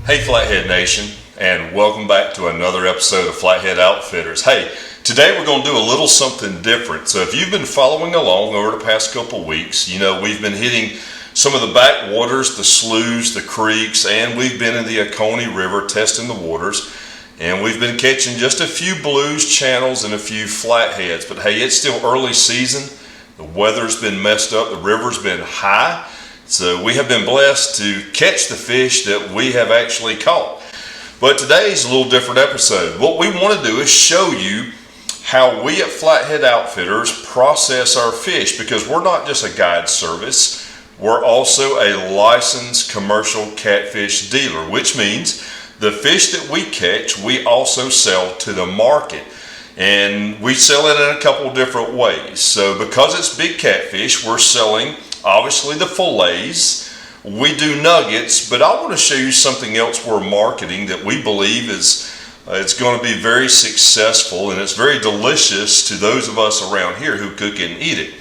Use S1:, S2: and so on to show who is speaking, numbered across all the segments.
S1: Hey Flathead Nation, and welcome back to another episode of Flathead Outfitters. Hey, today we're going to do a little something different. So if you've been following along over the past couple weeks, you know we've been hitting some of the backwaters, the sloughs, the creeks, and we've been in the Oconee River testing the waters. And we've been catching just a few blues, channels, and a few flatheads. But hey, it's still early season. The weather's been messed up. The river's been high. So we have been blessed to catch the fish that we have actually caught. But today's a little different episode. What we want to do is show you how we at Flathead Outfitters process our fish, because we're not just a guide service. We're also a licensed commercial catfish dealer, which means the fish that we catch, we also sell to the market. And we sell it in a couple different ways. So because it's big catfish, we're selling obviously the fillets. We do nuggets, but I want to show you something else we're marketing that we believe is it's going to be very successful, and it's very delicious to those of us around here who cook and eat it.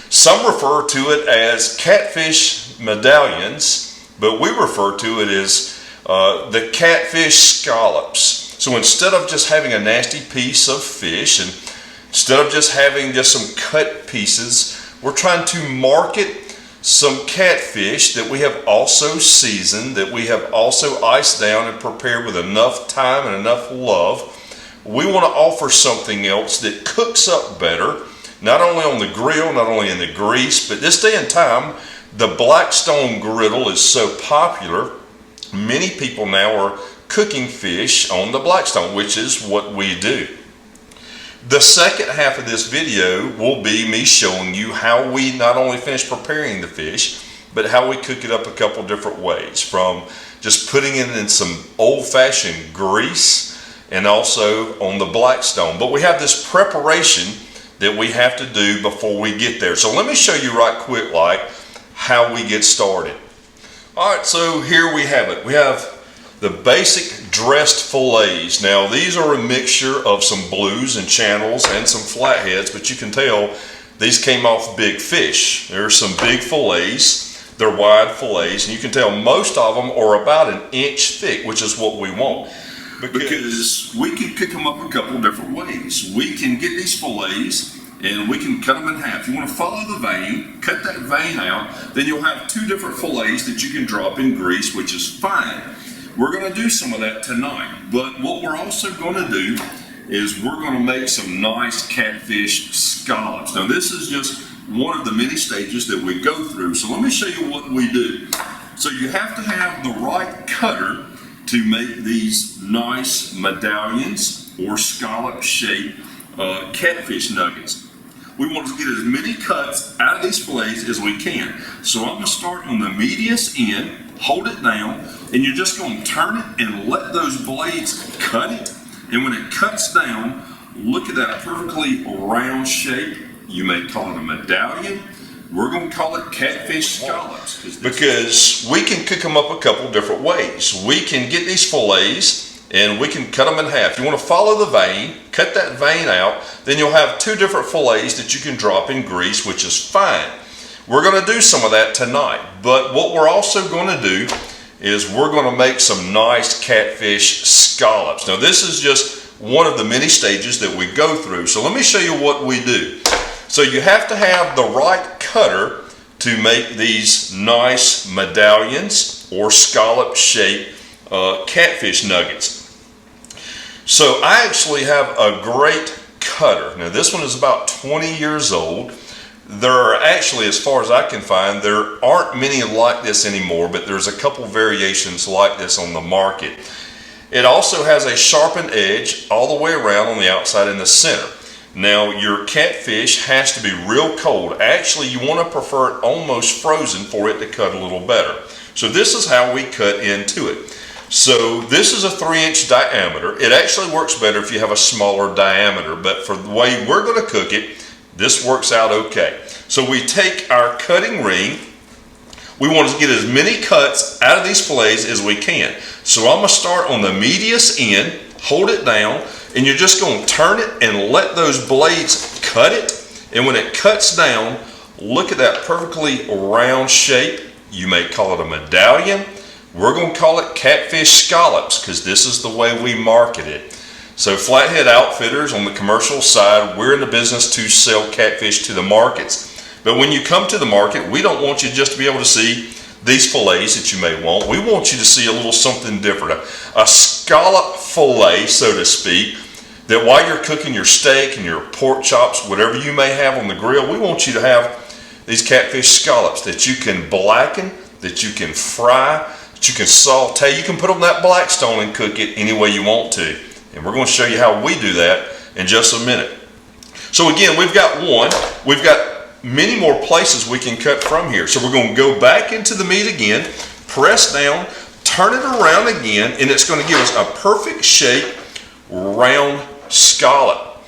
S1: Some refer to it as catfish medallions, but we refer to it as the catfish scallops. So instead of just having a nasty piece of fish, and instead of just having just some cut pieces, we're trying to market some catfish that we have also seasoned, that we have also iced down and prepared with enough time and enough love. We want to offer something else that cooks up better, not only on the grill, not only in the grease, but this day and time, the Blackstone griddle is so popular. Many people now are cooking fish on the Blackstone, which is what we do. The second half of this video will be me showing you how we not only finish preparing the fish, but how we cook it up a couple different ways, from just putting it in some old-fashioned grease and also on the Blackstone. But we have this preparation that we have to do before we get there. So let me show you right quick like how we get started. All right, so here we have it. We have the basic dressed fillets. Now these are a mixture of some blues and channels and some flatheads, but you can tell these came off big fish. There's some big fillets. They're wide fillets, and you can tell most of them are about an inch thick, which is what we want. Because we can cook them up a couple different ways. We can get these fillets and we can cut them in half. You want to follow the vein, cut that vein out, then you'll have two different fillets that you can drop in grease, which is fine. We're going to do some of that tonight, but what we're also going to do is we're going to make some nice catfish scallops. Now this is just one of the many stages that we go through, so let me show you what we do. So you have to have the right cutter to make these nice medallions or scallop shaped catfish nuggets. We want to get as many cuts out of these fillets as we can. So I'm going to start on the medius end, hold it down, and you're just going to turn it and let those blades cut it. And when it cuts down, look at that perfectly round shape. You may call it a medallion. We're going to call it catfish scallops. Because we can cook them up a couple different ways. We can get these fillets and we can cut them in half. You want to follow the vein, cut that vein out, then you'll have two different fillets that you can drop in grease, which is fine. We're going to do some of that tonight, but what we're also going to do is we're going to make some nice catfish scallops. Now this is just one of the many stages that we go through, so let me show you what we do. So you have to have the right cutter to make these nice medallions or scallop shaped catfish nuggets. So I actually have a great cutter. Now this one is about 20 years old. There are actually, as far as I can find, there aren't many like this anymore, but there's a couple variations like this on the market. It also has a sharpened edge all the way around on the outside and the center. Now your catfish has to be real cold. Actually, you want to prefer it almost frozen for it to cut a little better. So this is how we cut into it. So this is a 3-inch diameter. It actually works better if you have a smaller diameter, but for the way we're going to cook it, this works out okay. So we take our cutting ring. We want to get as many cuts out of these fillets as we can. So I'm going to start on the medius end, hold it down, and you're just going to turn it and let those blades cut it. And when it cuts down, look at that perfectly round shape. You may call it a medallion. We're going to call it catfish scallops because this is the way we market it. So Flathead Outfitters, on the commercial side, we're in the business to sell catfish to the markets. But when you come to the market, we don't want you just to be able to see these fillets that you may want. We want you to see a little something different, a scallop fillet, so to speak, that while you're cooking your steak and your pork chops, whatever you may have on the grill, we want you to have these catfish scallops that you can blacken, that you can fry, that you can saute. You can put on that Blackstone and cook it any way you want to. And we're going to show you how we do that in just a minute. So again, we've got one. We've got many more places we can cut from here. So we're going to go back into the meat again, press down, turn it around again, and it's going to give us a perfect shape round scallop.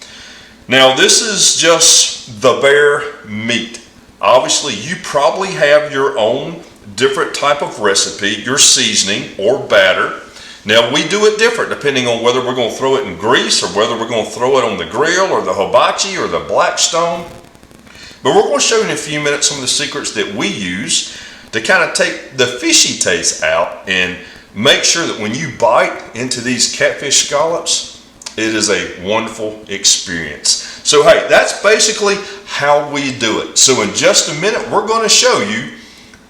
S1: Now this is just the bare meat. Obviously you probably have your own different type of recipe, your seasoning or batter. Now we do it different depending on whether we're going to throw it in grease or whether we're going to throw it on the grill or the hibachi or the Blackstone. But we're going to show you in a few minutes some of the secrets that we use to kind of take the fishy taste out and make sure that when you bite into these catfish scallops, it is a wonderful experience. So hey, that's basically how we do it. So in just a minute, we're going to show you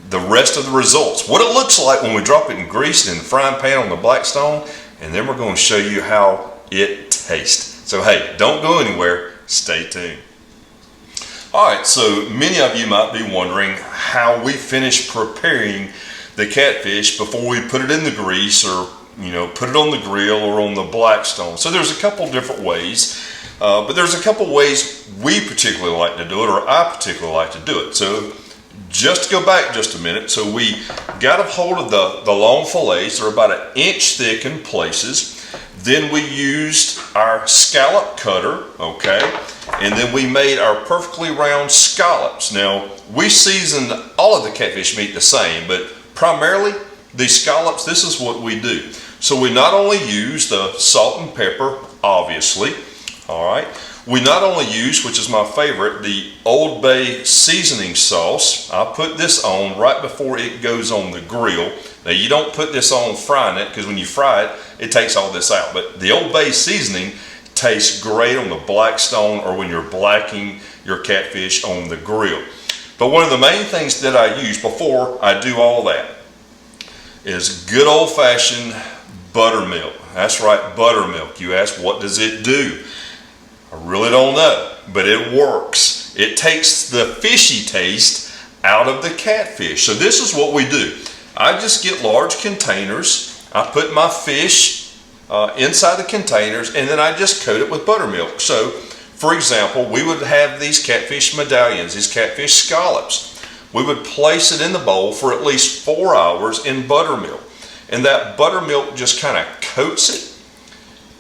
S1: the rest of the results, what it looks like when we drop it in grease in the frying pan on the Blackstone, and then we're going to show you how it tastes. So hey, don't go anywhere, stay tuned. Alright, so many of you might be wondering how we finish preparing the catfish before we put it in the grease or put it on the grill or on the Blackstone. So there's a couple different ways, but there's a couple ways we particularly like to do it, or I particularly like to do it. So just to go back just a minute, so we got a hold of the long fillets. They're about 1 inch thick in places. Then we used our scallop cutter, okay, and then we made our perfectly round scallops. Now we seasoned all of the catfish meat the same, but primarily these scallops, this is what we do. So we not only use the salt and pepper, obviously, all right. We not only use, which is my favorite, the Old Bay seasoning sauce. I put this on right before it goes on the grill. Now you don't put this on frying it because when you fry it, it takes all this out. But the Old Bay seasoning tastes great on the Blackstone or when you're blacking your catfish on the grill. But one of the main things that I use before I do all that is good old-fashioned buttermilk. That's right, buttermilk. You ask, what does it do? I really don't know, but it works. It takes the fishy taste out of the catfish. So this is what we do. I just get large containers. I put my fish inside the containers, and then I just coat it with buttermilk. So, for example, we would have these catfish medallions, these catfish scallops. We would place it in the bowl for at least 4 hours in buttermilk. And that buttermilk just kind of coats it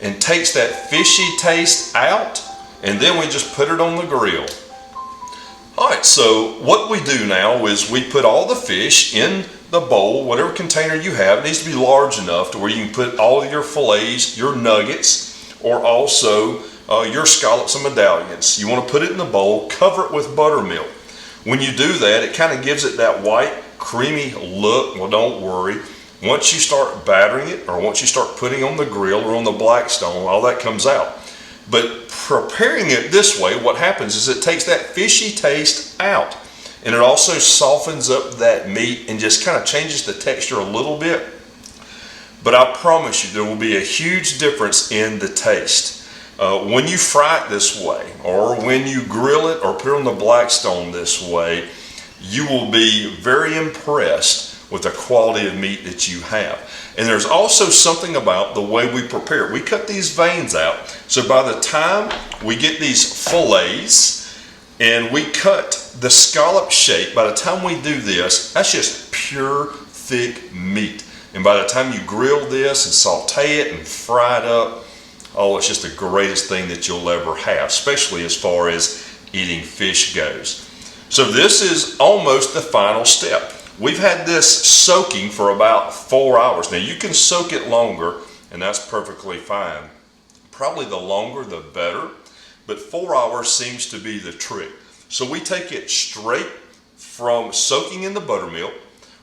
S1: and takes that fishy taste out, and then we just put it on the grill. Alright, so what we do now is we put all the fish in the bowl, whatever container you have. It needs to be large enough to where you can put all of your fillets, your nuggets, or also your scallops and medallions. You want to put it in the bowl, cover it with buttermilk. When you do that, it kind of gives it that white, creamy look. Well, don't worry. Once you start battering it, or once you start putting on the grill or on the Blackstone, all that comes out. But preparing it this way, what happens is it takes that fishy taste out. And it also softens up that meat and just kind of changes the texture a little bit. But I promise you, there will be a huge difference in the taste. When you fry it this way, or when you grill it or put it on the Blackstone this way, you will be very impressed with the quality of meat that you have. And there's also something about the way we prepare it. We cut these veins out, so by the time we get these fillets and we cut the scallop shape, by the time we do this, that's just pure thick meat. And by the time you grill this and saute it and fry it up, oh, it's just the greatest thing that you'll ever have, especially as far as eating fish goes. So this is almost the final step. We've had this soaking for about 4 hours. Now you can soak it longer, and that's perfectly fine. Probably the longer the better, but 4 hours seems to be the trick. So we take it straight from soaking in the buttermilk,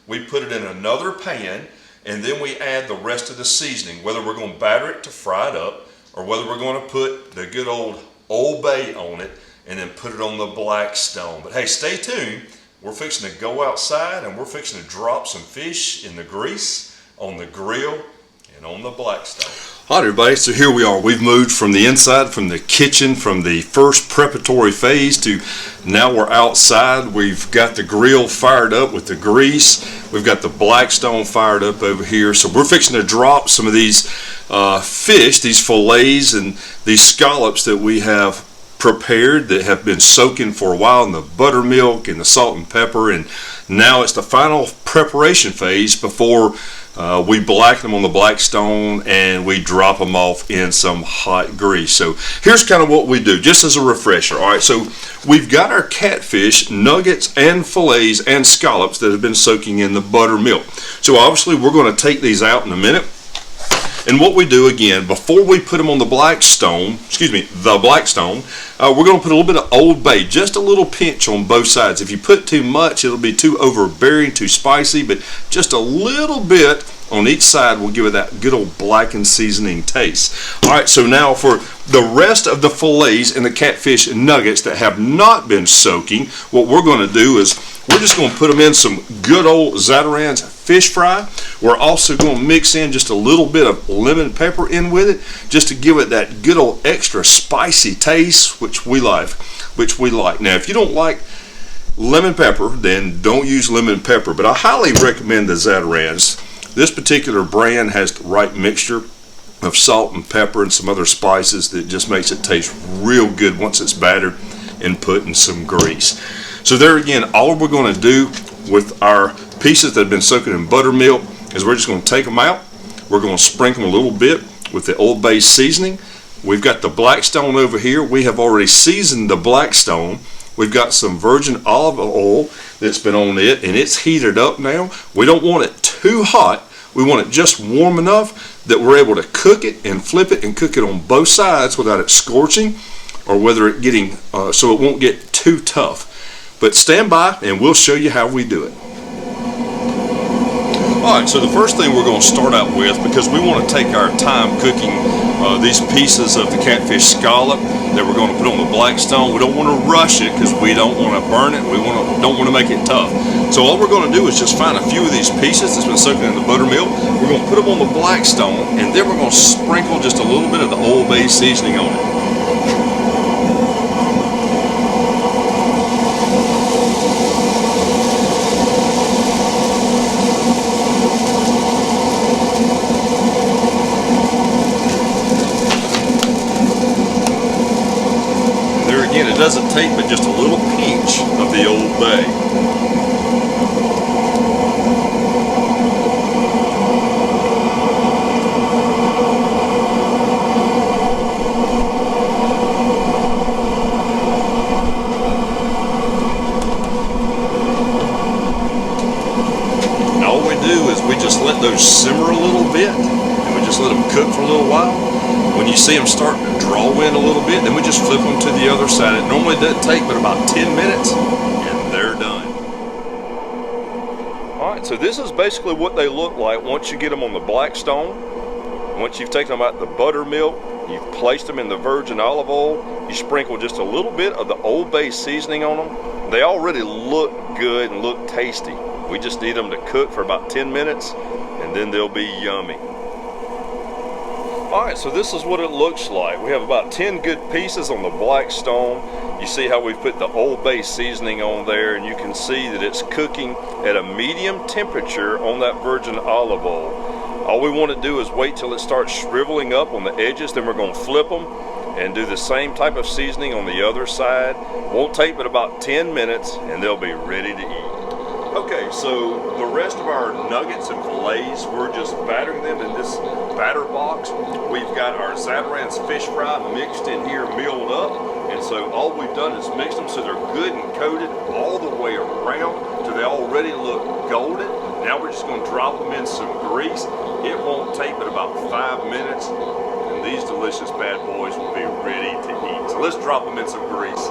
S1: we put it in another pan, and then we add the rest of the seasoning, whether we're going to batter it to fry it up or whether we're going to put the good Old Bay on it and then put it on the Blackstone. But hey, stay tuned. We're fixing to go outside and we're fixing to drop some fish in the grease on the grill and on the Blackstone. All right, everybody, so here we are. We've moved from the inside, from the kitchen, from the first preparatory phase to now we're outside. We've got the grill fired up with the grease. We've got the Blackstone fired up over here. So we're fixing to drop some of these fish, these fillets and these scallops that we have prepared that have been soaking for a while in the buttermilk and the salt and pepper, and now it's the final preparation phase before we blacken them on the Blackstone and we drop them off in some hot grease. So here's kind of what we do, just as a refresher. All right, so we've got our catfish, nuggets, and fillets and scallops that have been soaking in the buttermilk. So obviously we're going to take these out in a minute. And what we do, again, before we put them on the Blackstone, we're going to put a little bit of Old Bay, just a little pinch on both sides. If you put too much, it'll be too overbearing, too spicy, but just a little bit on each side will give it that good old blackened seasoning taste. All right, so now for the rest of the fillets and the catfish nuggets that have not been soaking, what we're going to do is we're just going to put them in some good old Zatarain's fish fry. We're also going to mix in just a little bit of lemon pepper in with it, just to give it that good old extra spicy taste, which we like. Now, if you don't like lemon pepper, then don't use lemon pepper, but I highly recommend the Zatarain's. This particular brand has the right mixture of salt and pepper and some other spices that just makes it taste real good once it's battered and put in some grease. So there again, all we're going to do with our pieces that have been soaking in buttermilk is we're just going to take them out. We're going to sprinkle them a little bit with the Old Bay seasoning. We've got the Blackstone over here. We have already seasoned the Blackstone. We've got some virgin olive oil that's been on it, and it's heated up now. We don't want it too hot. We want it just warm enough that we're able to cook it and flip it and cook it on both sides without it scorching or whether it getting so it won't get too tough. But stand by and we'll show you how we do it. Alright, so the first thing we're going to start out with, because we want to take our time cooking these pieces of the catfish scallop that we're going to put on the Blackstone. We don't want to rush it because we don't want to burn it. We don't want to make it tough. So all we're going to do is just find a few of these pieces that's been soaking in the buttermilk. We're going to put them on the Blackstone, and then we're going to sprinkle just a little bit of the Old Bay seasoning on it. Again, it doesn't take but just a little pinch of the Old Bay. And all we do is we just let those simmer a little bit, and we just let them cook for a little while. When you see them starting to draw in a little bit, then we just flip them to the other side. It normally doesn't take but about 10 minutes, and they're done. Alright, so this is basically what they look like once you get them on the Blackstone. Once you've taken them out the buttermilk, you've placed them in the virgin olive oil, you sprinkle just a little bit of the Old Bay seasoning on them. They already look good and look tasty. We just need them to cook for about 10 minutes, and then they'll be yummy. Alright, so this is what it looks like. We have about 10 good pieces on the Blackstone. You see how we put the Old Bay seasoning on there, and you can see that it's cooking at a medium temperature on that virgin olive oil. All we want to do is wait till it starts shriveling up on the edges, then we're going to flip them and do the same type of seasoning on the other side. Won't take but about 10 minutes, and they'll be ready to eat. Okay, so the rest of our nuggets and fillets, we're just battering them in this batter box. We've got our Zatarain's fish fry mixed in here, milled up. And so all we've done is mix them so they're good and coated all the way around till they already look golden. Now we're just going to drop them in some grease. It won't take but about 5 minutes, and these delicious bad boys will be ready to eat. So let's drop them in some grease.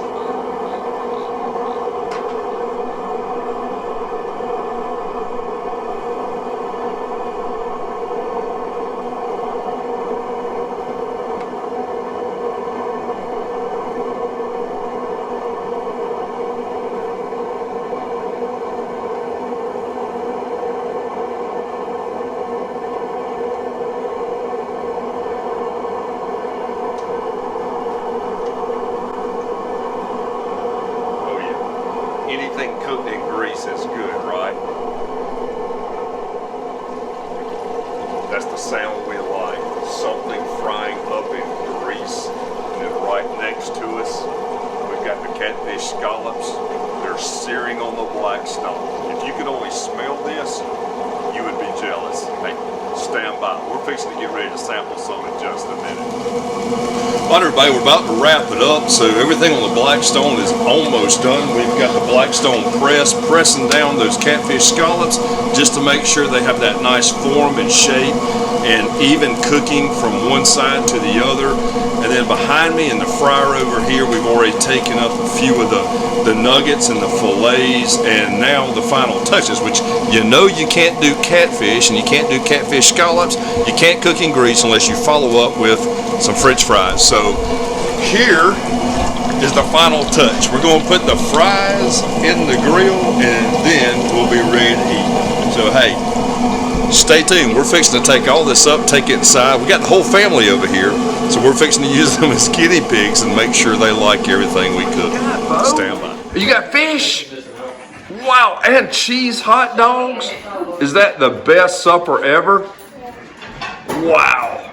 S1: anything cooked in grease is good, right? That's the sound we like. Something frying up in grease. And then right next to us, we've got the catfish scallops. They're searing on the black stone. If you could only smell this, you would be jealous. Hey, stand by. We're fixing to get ready to sample some in just a minute. All right, everybody, we're about to wrap it up. So everything on the Blackstone is almost done. We've got the Blackstone press, pressing down those catfish scallops just to make sure they have that nice form and shape and even cooking from one side to the other. And then behind me in the fryer over here, we've already taken up a few of the nuggets and the fillets, and now the final touches, which you know you can't do catfish and you can't do catfish scallops. You can't cook in grease unless you follow up with some French fries. So here is the final touch. We're going to put the fries in the grill and then we'll be ready to eat. So hey, stay tuned. We're fixing to take all this up, take it inside. We got the whole family over here, so we're fixing to use them as guinea pigs and make sure they like everything we cook. Stand by. You got fish? Wow, and cheese hot dogs? Is that the best supper ever? Wow.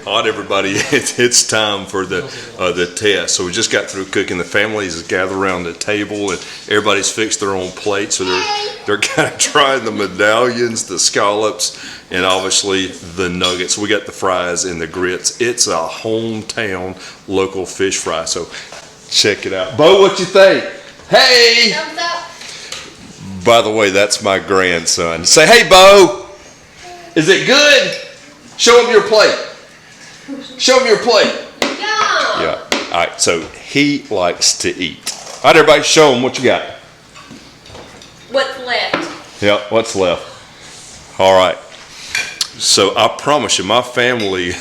S1: All right, everybody, it's time for the test. So we just got through cooking. The families is gathered around the table, and everybody's fixed their own plate. So they're kind of trying the medallions, the scallops, and obviously the nuggets. We got the fries and the grits. It's a hometown local fish fry. So check it out. Bo, what you think? Hey!
S2: Thumbs up.
S1: By the way, that's my grandson. Say, hey, Bo! Is it good? Show him your plate. Show him your plate.
S2: Yum.
S1: Yeah. All right. So he likes to eat. All right, everybody, show him what you got.
S2: What's left?
S1: Yeah. What's left? All right. So I promise you, my family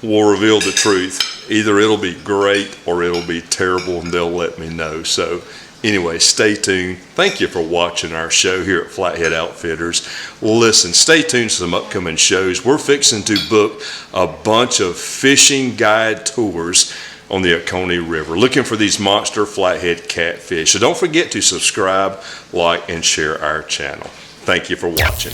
S1: will reveal the truth. Either it'll be great or it'll be terrible, and they'll let me know. So anyway, stay tuned. Thank you for watching our show here at Flathead Outfitters. Listen, stay tuned to some upcoming shows. We're fixing to book a bunch of fishing guide tours on the Oconee River, looking for these monster flathead catfish. So don't forget to subscribe, like, and share our channel. Thank you for watching.